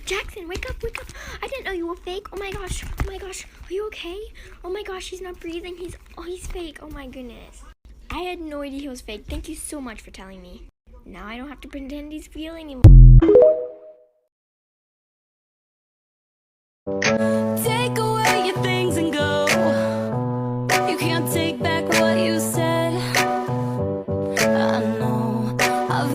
Jackson, wake up, wake up. I didn't know you were fake. Oh my gosh. Oh my gosh. Are you okay? Oh my gosh, he's not breathing. He's fake. Oh my goodness. I had no idea he was fake. Thank you so much for telling me. Now I don't have to pretend he's real anymore. Take away your things and go. You can't take back what you said. I know I've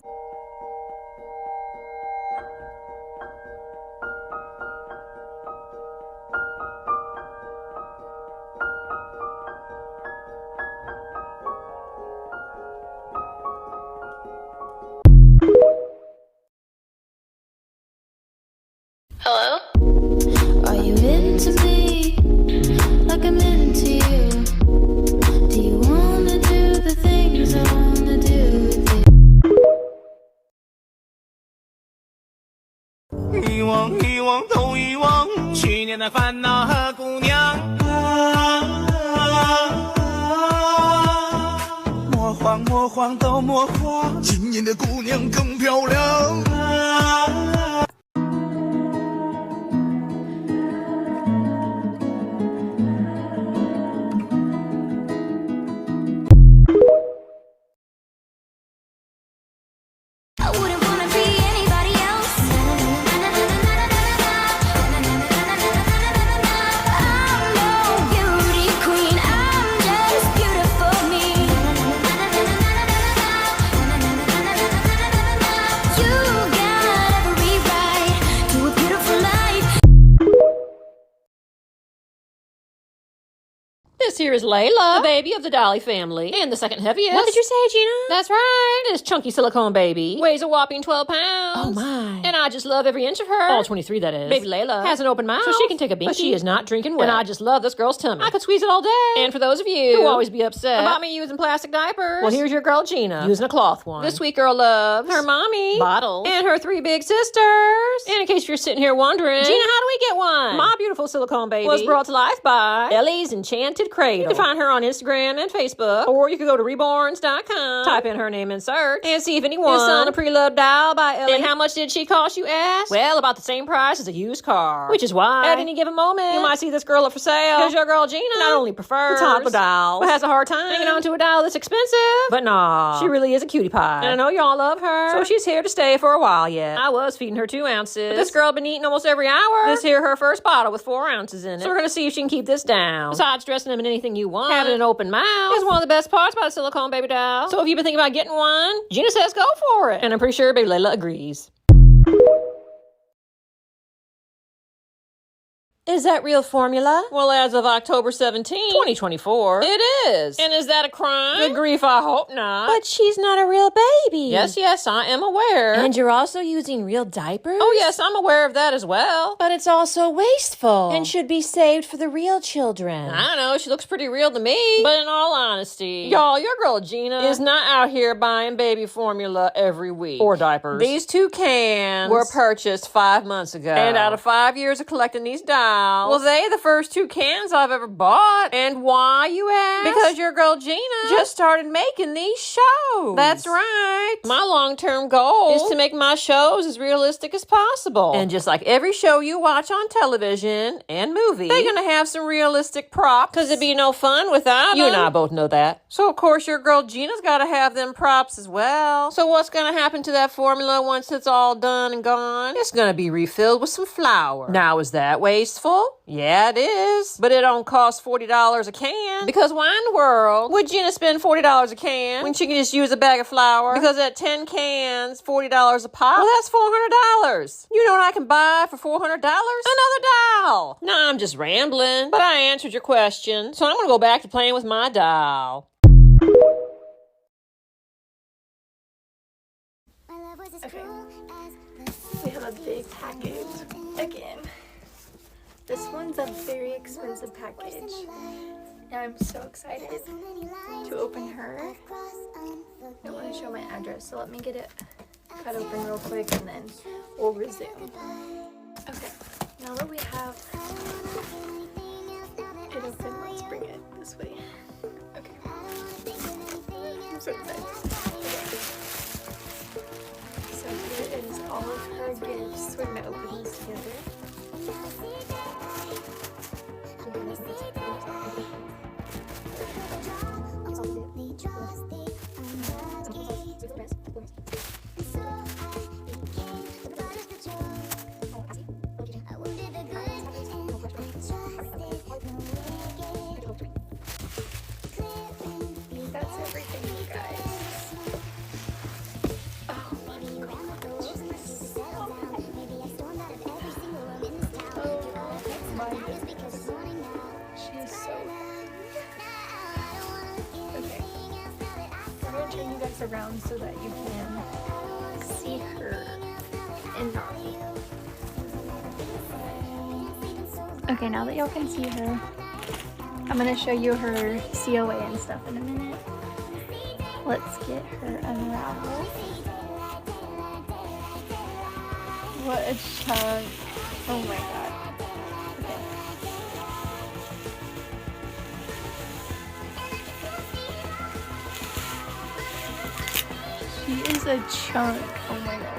Hello? Are you into me like I'm into you? Do you wanna do the things I wanna do with you? 遗忘，遗忘，都遗忘，去年的烦恼和姑娘。魔幻，魔幻，都魔幻，今年的姑娘更漂亮。I wouldn't wanna be anybody else. I'm no beauty queen, I'm just beautiful me. You got every right to a beautiful life. This here is Layla, the baby of the Dolly family, and the second heaviest. What did you say, Gina? That's right, this chunky silicone baby weighs a whopping 12 pounds. Oh, my. And I just love every inch of her. All 23, that is. Baby Layla has an open mouth, so she can take a binky. But she is not drinking wet. And I just love this girl's tummy. I could squeeze it all day. And for those of you who always be upset about me using plastic diapers, well, here's your girl Gina using a cloth one. This sweet girl loves her mommy, bottles, and her 3 big sisters. And in case you're sitting here wondering, Gina, how do we get one? My beautiful silicone baby was brought to life by Ellie's Enchanted Cradle. You can find her on Instagram and Facebook, or you can go to reborns.com, type in her name and search, and see if anyone is selling a pre-loved doll by Ellie. And how much did she cost, you ask? Well, about the same price as a used car. Which is why, at any given moment, you might see this girl up for sale, because your girl Gina not only prefers the top of dolls, but has a hard time hanging on to a doll that's expensive. But nah, she really is a cutie pie. And I know y'all love her, so she's here to stay for a while yet. I was feeding her 2 ounces, but this girl been eating almost every hour. This here her first bottle with 4 ounces in it. So we're gonna see if she can keep this down. Besides dressing them in anything you want, having an open mouth is one of the best parts about a silicone baby doll. So if you've been thinking about getting one, Gina says go for it. And I'm pretty sure baby Layla agrees. Is that real formula? Well, as of October 17, 2024, it is. And is that a crime? Good grief, I hope not. But she's not a real baby. Yes, I am aware. And you're also using real diapers? Oh, yes, I'm aware of that as well. But it's also wasteful and should be saved for the real children. I don't know, she looks pretty real to me. But in all honesty, y'all, your girl Gina is not out here buying baby formula every week. Or diapers. These 2 cans were purchased 5 months ago. And out of 5 years of collecting these dolls, well, they the first 2 cans I've ever bought. And why, you ask? Because your girl Gina just started making these shows. That's right. My long-term goal is to make my shows as realistic as possible. And just like every show you watch on television and movie, they're gonna have some realistic props, because it'd be no fun without them. You and I both know that. So, of course, your girl Gina's gotta have them props as well. So what's gonna happen to that formula once it's all done and gone? It's gonna be refilled with some flour. Now, is that wasteful? Yeah, it is. But it don't cost $40 a can. Because why in the world would Gina spend $40 a can when she can just use a bag of flour? Because at 10 cans, $40 a pop, well, that's $400. You know what I can buy for $400? Another doll. Nah, I'm just rambling. But I answered your question, so I'm gonna go back to playing with my doll. Okay. We have a big package again. This one's a very expensive package. And I'm so excited to open her. I don't want to show my address, so let me get it cut open real quick and then we'll resume. Okay, now that we have it open, let's bring it this way. Okay. I'm so excited. Okay. So here is all of her gifts. We're gonna open this together. this around so that you can see her and not me. Okay, now that y'all can see her, I'm gonna show you her COA and stuff in a minute. Let's get her unraveled. What a chunk. Oh my god. Okay. She is a chunk. Oh my god.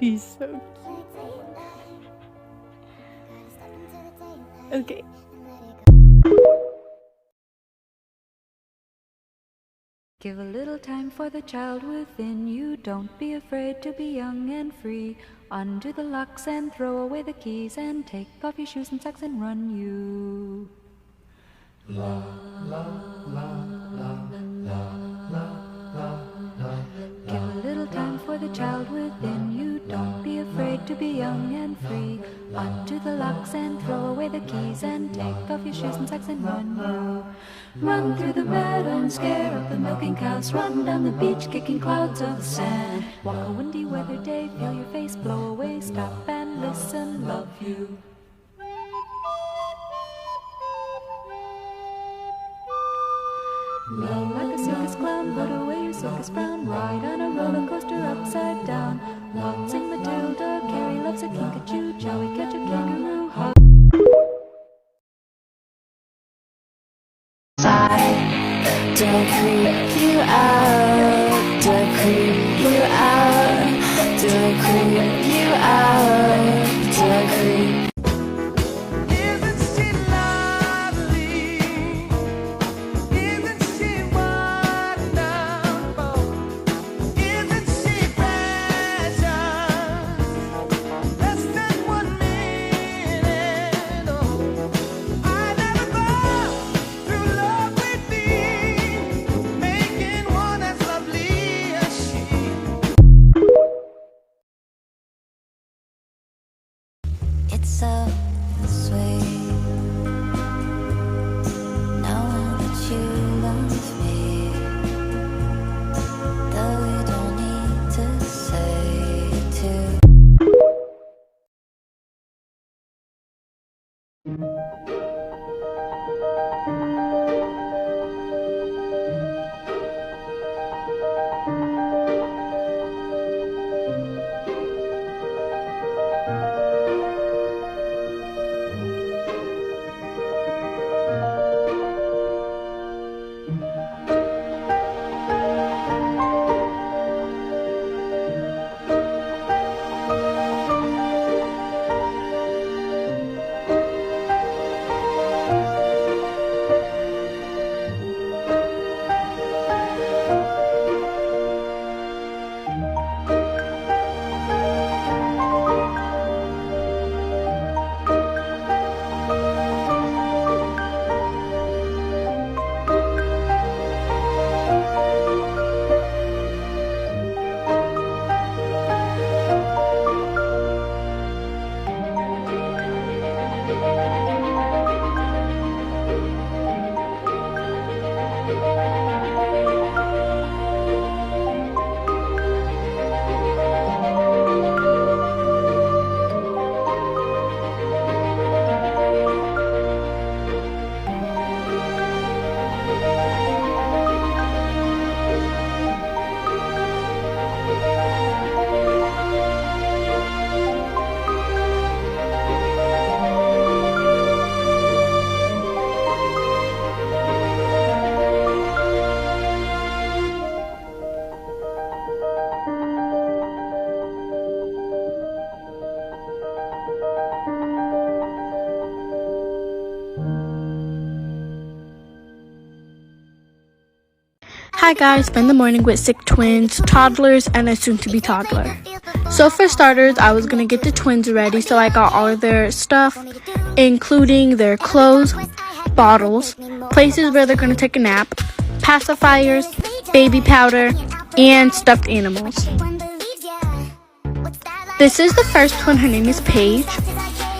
She's so cute. Okay. Give a little time for the child within you. Don't be afraid to be young and free. Undo the locks and throw away the keys, and take off your shoes and socks and run you. La la la la la la la la. Give a little time for the child within you. Don't be afraid to be young and free. Undo the locks and throw away the keys, and take off your shoes and socks and run you. Run through the meadow and scare up the milking cows. Run down the beach kicking clouds of sand. Walk a windy weather day, feel your face blow away. Stop and listen, love you. Love like a circus clown, put away your circus frown. Ride on a roller coaster upside down. Love, sing Matilda, Carrie loves a kinkajou. Shall we catch a kangaroo? Hug. To creep you out, to creep you out, to creep you out, to creep. Isn't she lovely? Isn't she wonderful? Isn't she precious? Less than 1 minute. Oh, I never thought through love we'd be making one as lovely as she. It's so sweet, knowing that you love me, though you don't need to say it to. Hi guys, spend the morning with sick twins, toddlers, and a soon-to-be toddler. So for starters, I was gonna get the twins ready, so I got all of their stuff, including their clothes, bottles, places where they're gonna take a nap, pacifiers, baby powder, and stuffed animals. This is the first twin. Her name is Paige.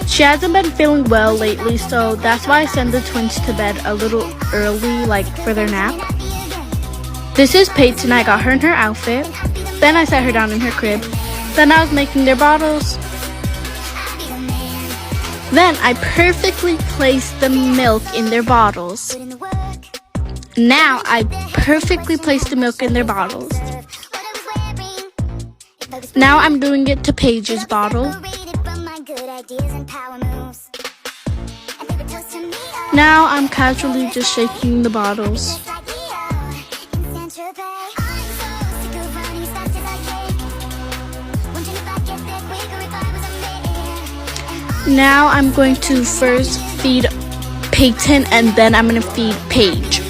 She hasn't been feeling well lately, so that's why I send the twins to bed a little early, like for their nap. This is Paige, and I got her in her outfit. Then I sat her down in her crib. Then I was making their bottles. Then I perfectly placed the milk in their bottles. Now I perfectly placed the milk in their bottles. Now I'm doing it to Paige's bottle. Now I'm casually just shaking the bottles. Now I'm going to first feed Peyton and then I'm going to feed Paige.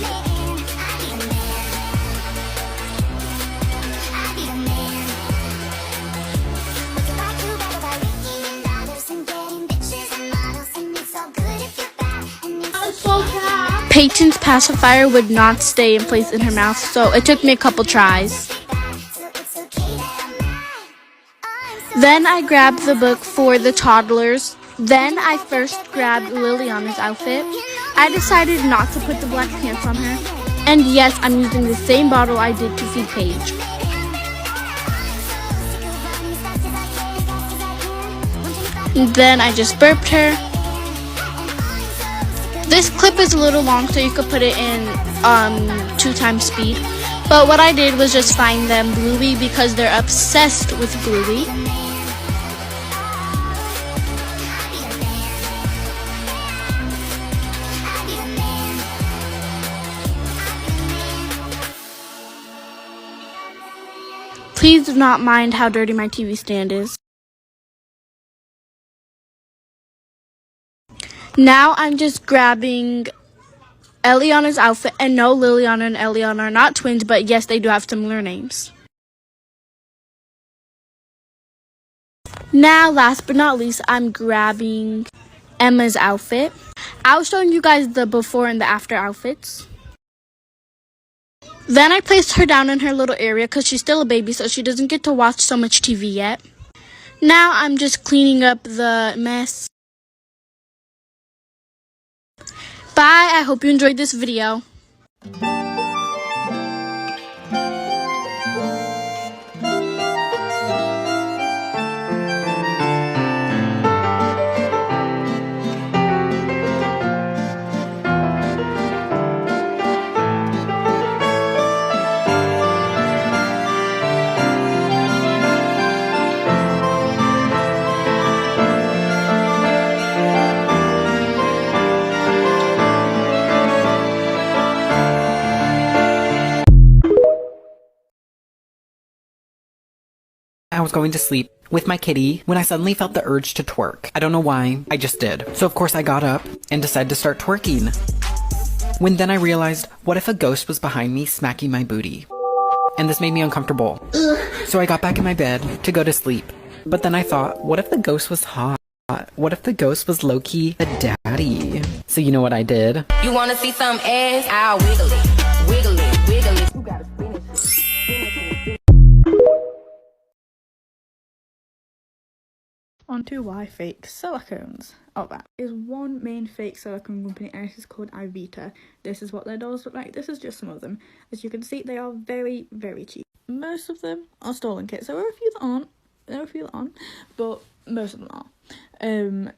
Peyton's pacifier would not stay in place in her mouth, so it took me a couple tries. Then I grabbed the book for the toddlers. Then I first grabbed Liliana's outfit. I decided not to put the black pants on her. And yes, I'm using the same bottle I did to feed Paige. Then I just burped her. This clip is a little long, so you could put it in 2x speed. But what I did was just find them Bluey because they're obsessed with Bluey. Please do not mind how dirty my TV stand is. Now I'm just grabbing Eliana's outfit, and no, Liliana and Eliana are not twins, but yes, they do have similar names. Now, last but not least, I'm grabbing Emma's outfit. I was showing you guys the before and the after outfits. Then I placed her down in her little area because she's still a baby, so she doesn't get to watch so much TV yet. Now I'm just cleaning up the mess. Bye, I hope you enjoyed this video. I was going to sleep with my kitty when I suddenly felt the urge to twerk. I don't know why, I just did. So of course I got up and decided to start twerking. When then I realized, what if a ghost was behind me smacking my booty? And this made me uncomfortable. So I got back in my bed to go to sleep. But then I thought, what if the ghost was hot? What if the ghost was low-key a daddy? So you know what I did? You wanna see some ass? I'll wiggle it, wiggle it, wiggle it. You gotta spin it. On to why fake silicones. Oh, that is one main fake silicone company, and it is called Ivita. This is what their dolls look like. This is just some of them. As you can see, they are very, very cheap. Most of them are stolen kits. There are a few that aren't. But most of them are.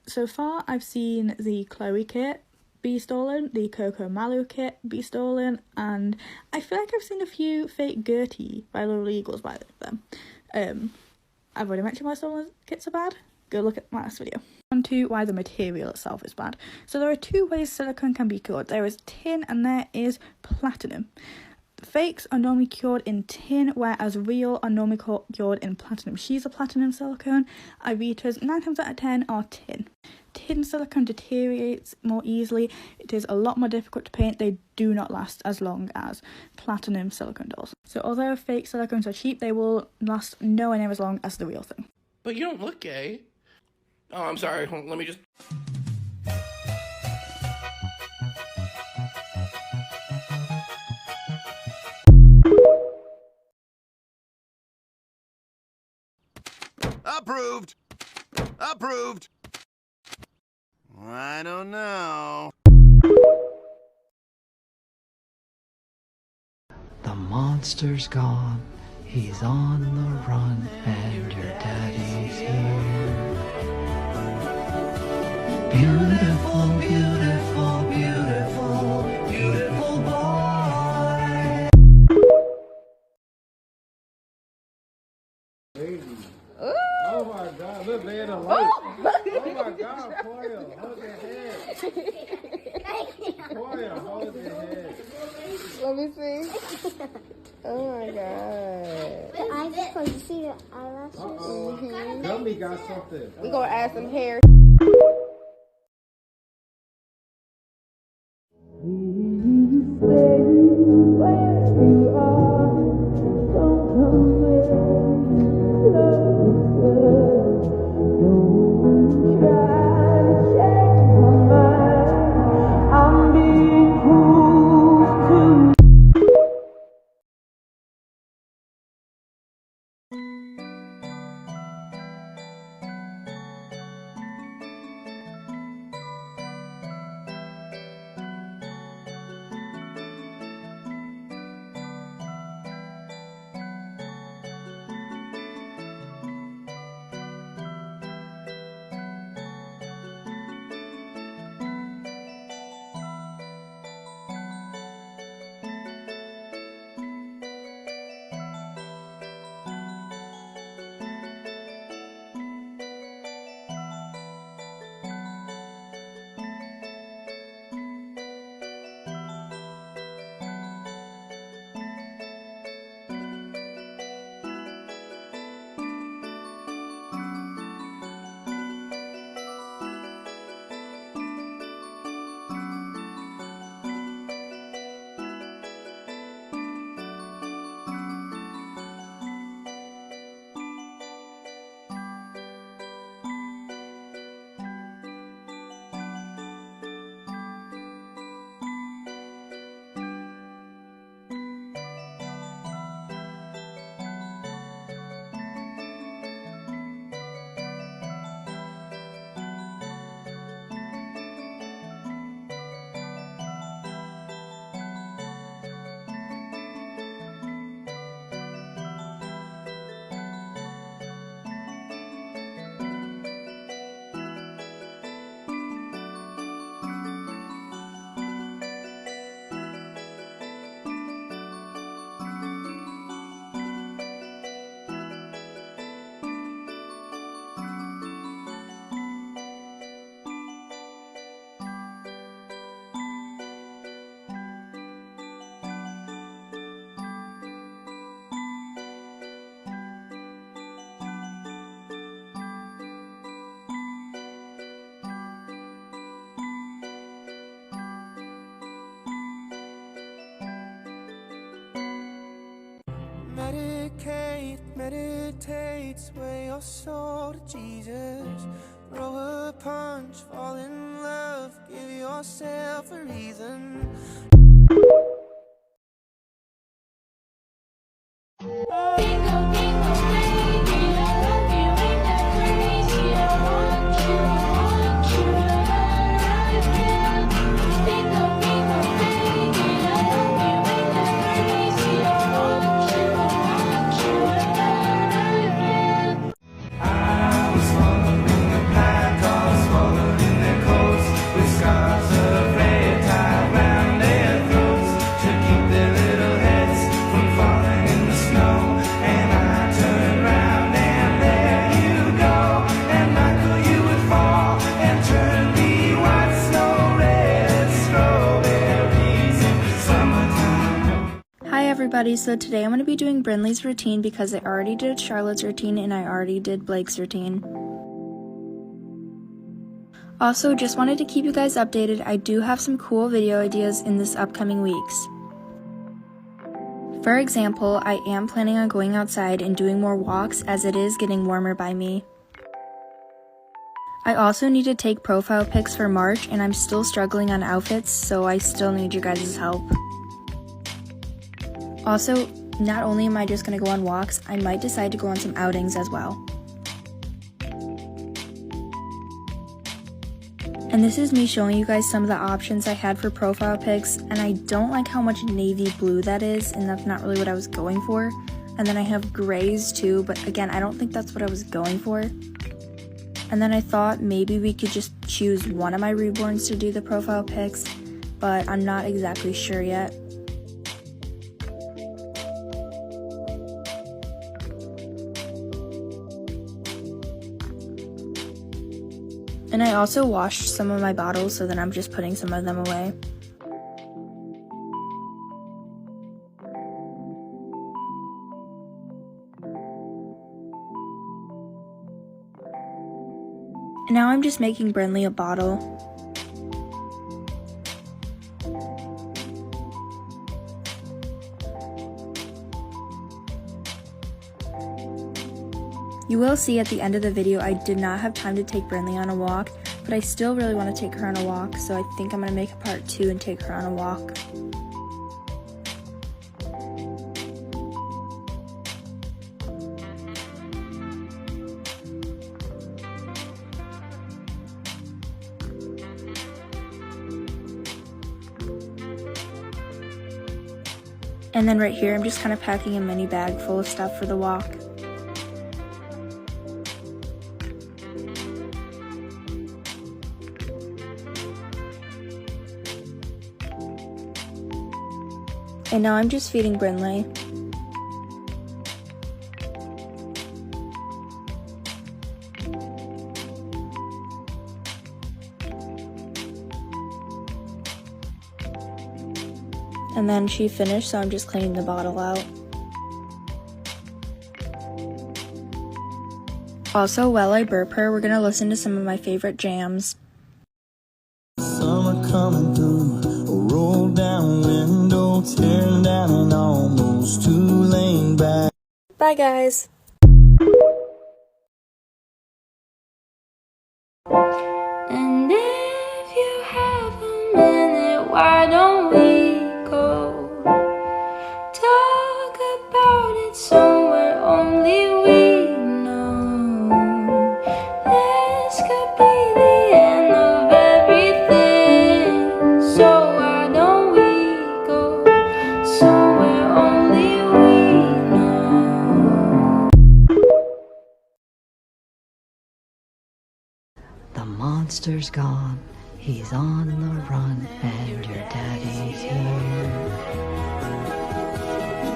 So far, I've seen the Chloe kit be stolen, the Coco Malu kit be stolen, and I feel like I've seen a few fake Gertie by Little Eagles by them. I've already mentioned why stolen kits are bad. Go look at my last video. On to why the material itself is bad. So there are two ways silicone can be cured. There is tin and there is platinum. Fakes are normally cured in tin, whereas real are normally cured in platinum. She's a platinum silicone. Ivita's 9 times out of 10 are tin. Tin silicone deteriorates more easily. It is a lot more difficult to paint. They do not last as long as platinum silicone does. So although fake silicones are cheap, they will last nowhere near as long as the real thing. But you don't look gay. Oh, I'm sorry. Hold on, let me just... Approved. Approved. I don't know. The monster's gone. He's on the run, and your daddy's here. Beautiful, beautiful, beautiful, beautiful boy. Oh my God, look, they in the light. Oh my God, Toya, hold your head. Toya, hold your head. Let me see. Oh my God. I just want to see the eyelashes. Uh-oh. Gummy got something. We gonna add some hair. Meditate, sway your soul to Jesus. Throw a punch, fall in love, give yourself a reason. everybody, so today I'm going to be doing Brinley's routine because I already did Charlotte's routine and I already did Blake's routine. Also, just wanted to keep you guys updated, I do have some cool video ideas in this upcoming weeks. For example, I am planning on going outside and doing more walks as it is getting warmer by me. I also need to take profile pics for March and I'm still struggling on outfits, so I still need you guys' help. Also, not only am I just going to go on walks, I might decide to go on some outings as well. And this is me showing you guys some of the options I had for profile pics, and I don't like how much navy blue that is, and that's not really what I was going for. And then I have grays too, but again, I don't think that's what I was going for. And then I thought maybe we could just choose one of my Reborns to do the profile pics, but I'm not exactly sure yet. And I also washed some of my bottles, so then I'm just putting some of them away. And now I'm just making Brinley a bottle. You will see at the end of the video I did not have time to take Brinley on a walk, but I still really want to take her on a walk, so I think I'm going to make a part 2 and take her on a walk. And then right here I'm just kind of packing a mini bag full of stuff for the walk. And now I'm just feeding Brinley. And then she finished, so I'm just cleaning the bottle out. Also, while I burp her, we're gonna listen to some of my favorite jams. Summer coming through, a roll down window, tearing down an almost two-lane back. Bye guys! And if you have a minute, why don't we go talk about it somewhere only we know? This could be the end of everything, so why don't we go somewhere only we know? The monster's gone, he's on the run, and your daddy's here.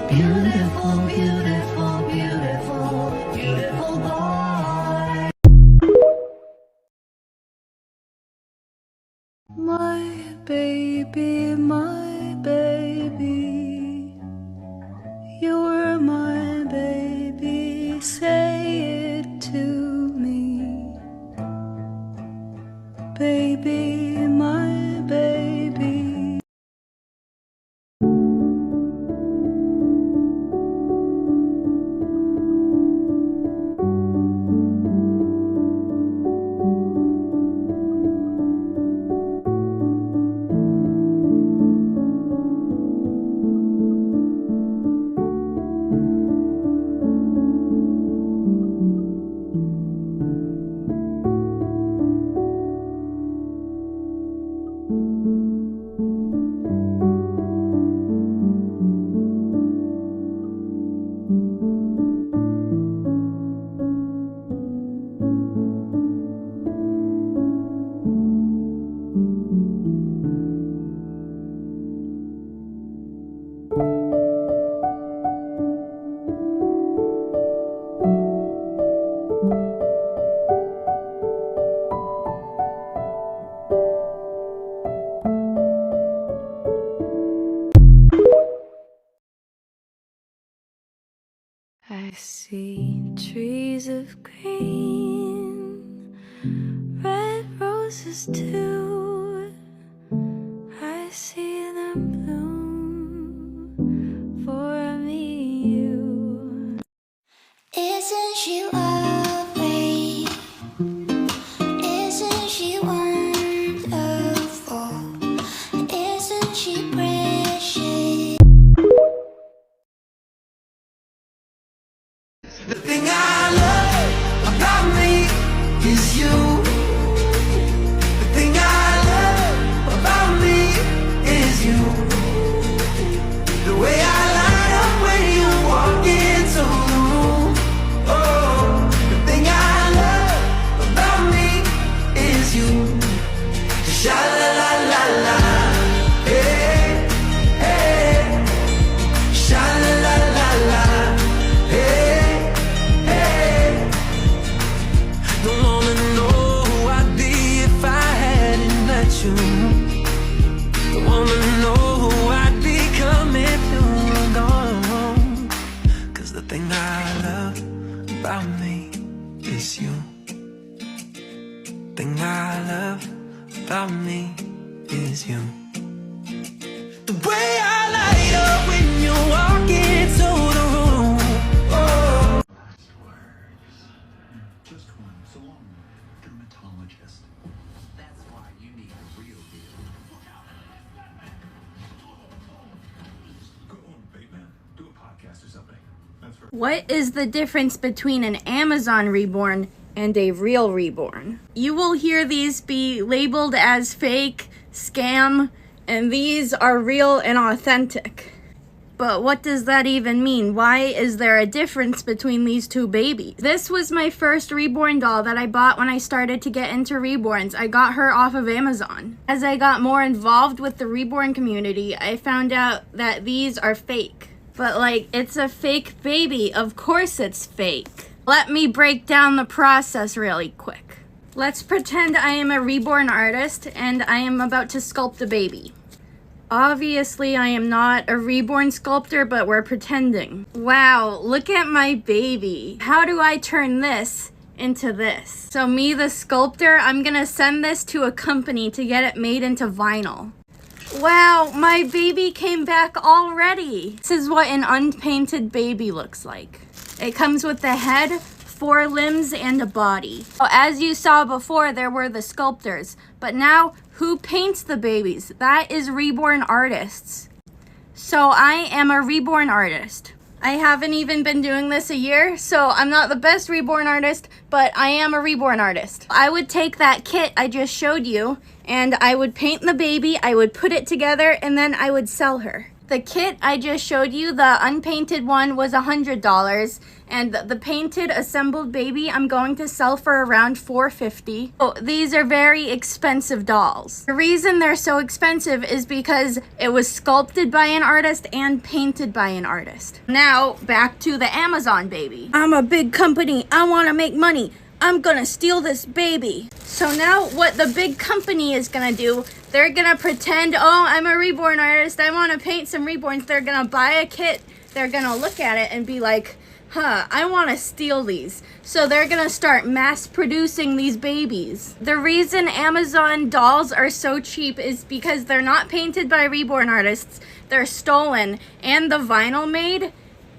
Beautiful, beautiful, beautiful, beautiful boy. My baby, you're my baby, say it to me. Baby, my baby. of green, red roses too. I see them bloom for me and you. Isn't she lovely? Isn't she wonderful? Isn't she precious? The thing I love about me is you. The thing I love about me is you. The way I light up when you walk into the room. Oh, the thing I love about me is you. Sha la la la la, hey, hey. Sha la la la la, hey. Don't wanna know who I'd be if I hadn't met you. Don't wanna know who I'd become if you were gone. 'Cause the thing I love about me is you. Thing I love about me is you. The way I light up when you walk into the room. Oh. Just one, so long, dermatologist. That's why you need a real deal. Go on, Bateman. Do a podcast or something. That's right. What is the difference between an Amazon Reborn and a real Reborn? You will hear these be labeled as fake, scam, and these are real and authentic. But what does that even mean? Why is there a difference between these two babies? This was my first Reborn doll that I bought when I started to get into Reborns. I got her off of Amazon. As I got more involved with the Reborn community, I found out that these are fake. But like, it's a fake baby. Of course it's fake. Let me break down the process really quick. Let's pretend I am a Reborn artist and I am about to sculpt a baby. Obviously, I am not a Reborn sculptor, but we're pretending. Wow, look at my baby. How do I turn this into this? So me, the sculptor, I'm gonna send this to a company to get it made into vinyl. Wow, my baby came back already. This is what an unpainted baby looks like. It comes with the head, 4 limbs, and a body. So as you saw before, there were the sculptors, but now who paints the babies? That is Reborn artists. So I am a Reborn artist. I haven't even been doing this a year, so I'm not the best Reborn artist, but I am a Reborn artist. I would take that kit I just showed you, and I would paint the baby, I would put it together, and then I would sell her. The kit I just showed you, the unpainted one, was $100, and the painted assembled baby I'm going to sell for around $450. Oh, these are very expensive dolls. The reason they're so expensive is because it was sculpted by an artist and painted by an artist. Now, back to the Amazon baby. I'm a big company, I want to make money. I'm gonna steal this baby. So now what the big company is gonna do, they're gonna pretend, oh, I'm a Reborn artist, I wanna paint some Reborns. They're gonna buy a kit, they're gonna look at it and be like, I wanna steal these. So they're gonna start mass producing these babies. The reason Amazon dolls are so cheap is because they're not painted by Reborn artists, they're stolen, and the vinyl made,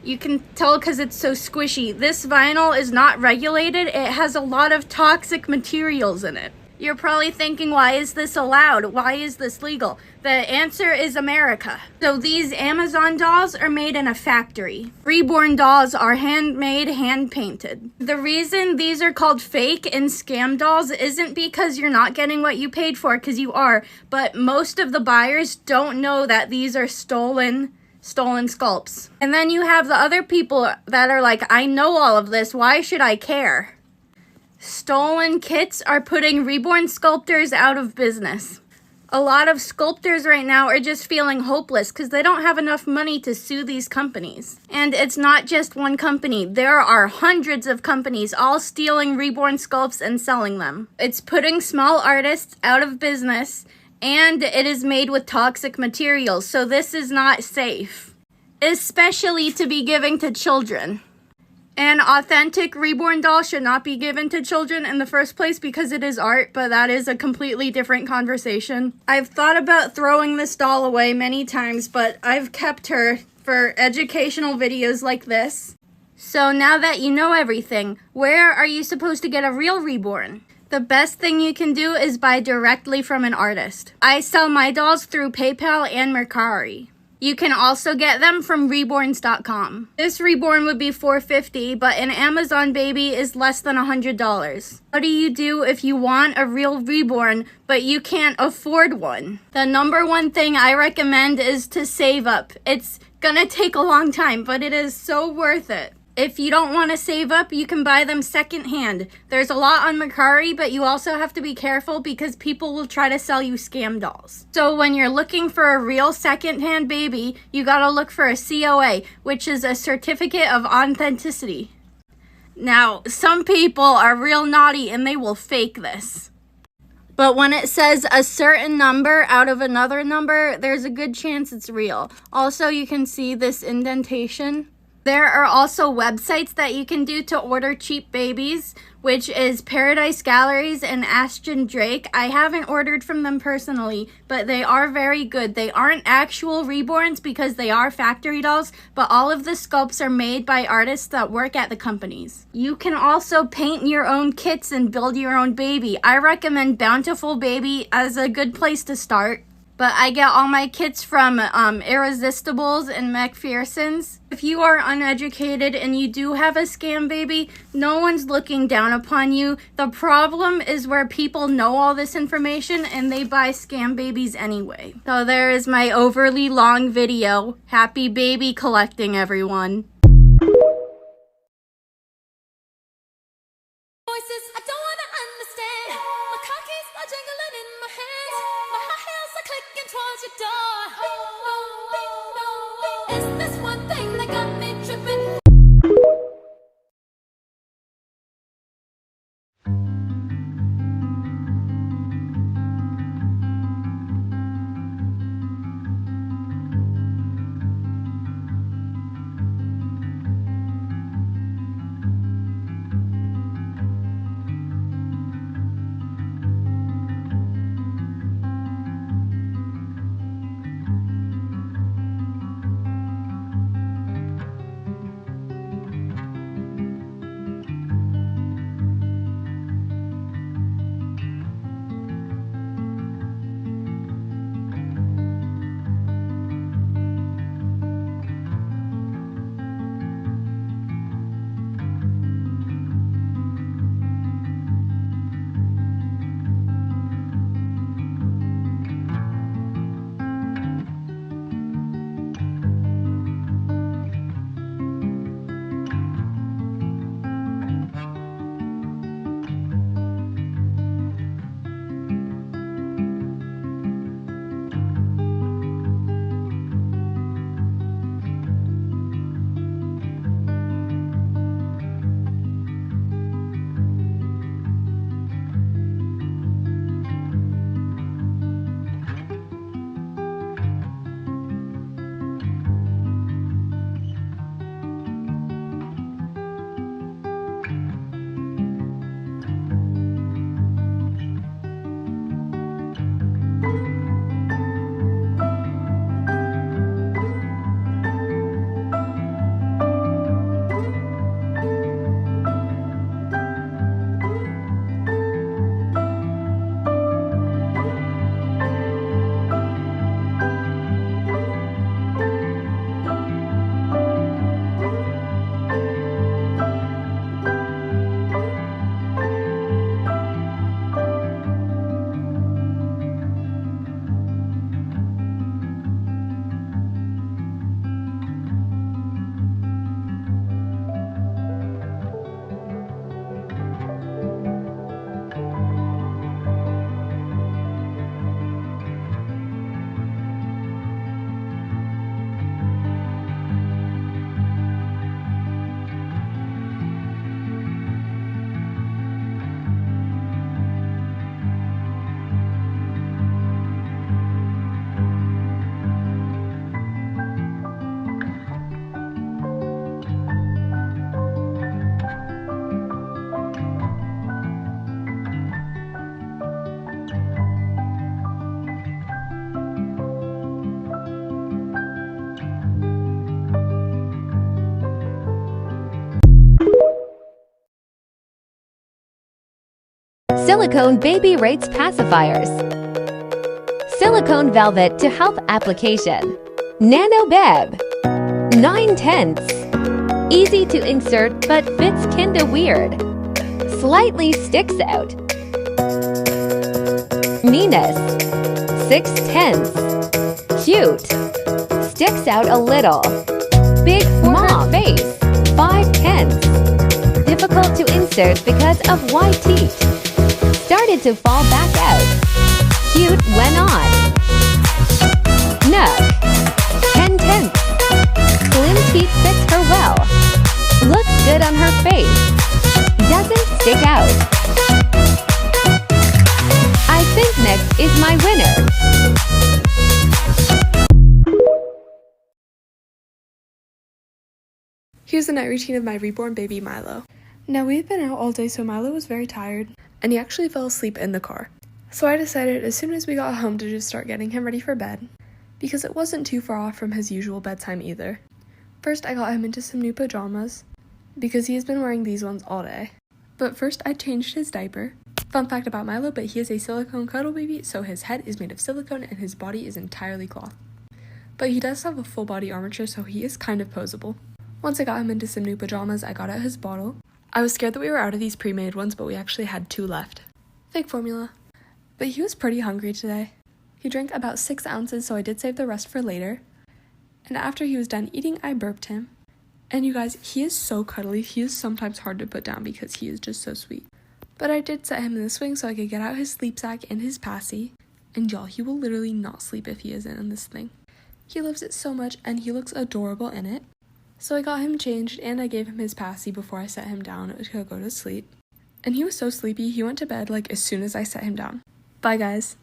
you can tell because it's so squishy. This vinyl is not regulated. It has a lot of toxic materials in it. You're probably thinking, why is this allowed? Why is this legal? The answer is America. So these Amazon dolls are made in a factory. Reborn dolls are handmade, hand-painted. The reason these are called fake and scam dolls isn't because you're not getting what you paid for, because you are, but most of the buyers don't know that these are stolen sculpts. And then you have the other people that are like, I know all of this, why should I care? Stolen kits are putting Reborn sculptors out of business. A lot of sculptors right now are just feeling hopeless because they don't have enough money to sue these companies. And it's not just one company. There are hundreds of companies all stealing Reborn sculpts and selling them. It's putting small artists out of business, and it is made with toxic materials, so this is not safe, especially to be giving to children. An authentic Reborn doll should not be given to children in the first place because it is art, but that is a completely different conversation. I've thought about throwing this doll away many times, but I've kept her for educational videos like this. So now that you know everything, where are you supposed to get a real Reborn? The best thing you can do is buy directly from an artist. I sell my dolls through PayPal and Mercari. You can also get them from reborns.com. This Reborn would be $450, but an Amazon baby is less than $100. What do you do if you want a real Reborn, but you can't afford one? The number one thing I recommend is to save up. It's gonna take a long time, but it is so worth it. If you don't want to save up, you can buy them secondhand. There's a lot on Mercari, but you also have to be careful because people will try to sell you scam dolls. So when you're looking for a real secondhand baby, you gotta look for a COA, which is a certificate of authenticity. Now, some people are real naughty and they will fake this. But when it says a certain number out of another number, there's a good chance it's real. Also, you can see this indentation. There are also websites that you can do to order cheap babies, which is Paradise Galleries and Ashton Drake. I haven't ordered from them personally, but they are very good. They aren't actual Reborns because they are factory dolls, but all of the sculpts are made by artists that work at the companies. You can also paint your own kits and build your own baby. I recommend Bountiful Baby as a good place to start. But I get all my kits from Irresistibles and McPherson's. If you are uneducated and you do have a scam baby, no one's looking down upon you. The problem is where people know all this information and they buy scam babies anyway. So there is my overly long video. Happy baby collecting, everyone. Voices I don't wanna understand. My car keys are jingling in my hands. My high heels are clicking towards your door. Is this one thing that got me tripping? Silicone Baby Rates Pacifiers. Silicone Velvet to help application. Nano Beb. 9/10. Easy to insert but fits kinda weird. Slightly sticks out. Minas. 6/10. Cute. Sticks out a little. Big for her face. 5/10. Difficult to insert because of white teeth. Started to fall back out. Cute when on. Nook. 10/10. Slim teeth fits her well. Looks good on her face. Doesn't stick out. I think Nook is my winner. Here's the night routine of my reborn baby Milo. Now we've been out all day, so Milo was very tired, and he actually fell asleep in the car. So I decided as soon as we got home to just start getting him ready for bed, because it wasn't too far off from his usual bedtime either. First I got him into some new pajamas, because he has been wearing these ones all day. But first I changed his diaper. Fun fact about Milo, but he is a silicone cuddle baby, so his head is made of silicone and his body is entirely cloth. But he does have a full body armature, so he is kind of posable. Once I got him into some new pajamas, I got out his bottle. I was scared that we were out of these pre-made ones, but we actually had 2 left. Fake formula. But he was pretty hungry today. He drank about 6 ounces, so I did save the rest for later. And after he was done eating, I burped him. And you guys, he is so cuddly. He is sometimes hard to put down because he is just so sweet. But I did set him in the swing so I could get out his sleep sack and his passy. And y'all, he will literally not sleep if he isn't in this thing. He loves it so much and he looks adorable in it. So I got him changed and I gave him his passy before I set him down to go to sleep. And he was so sleepy, he went to bed like as soon as I set him down. Bye guys.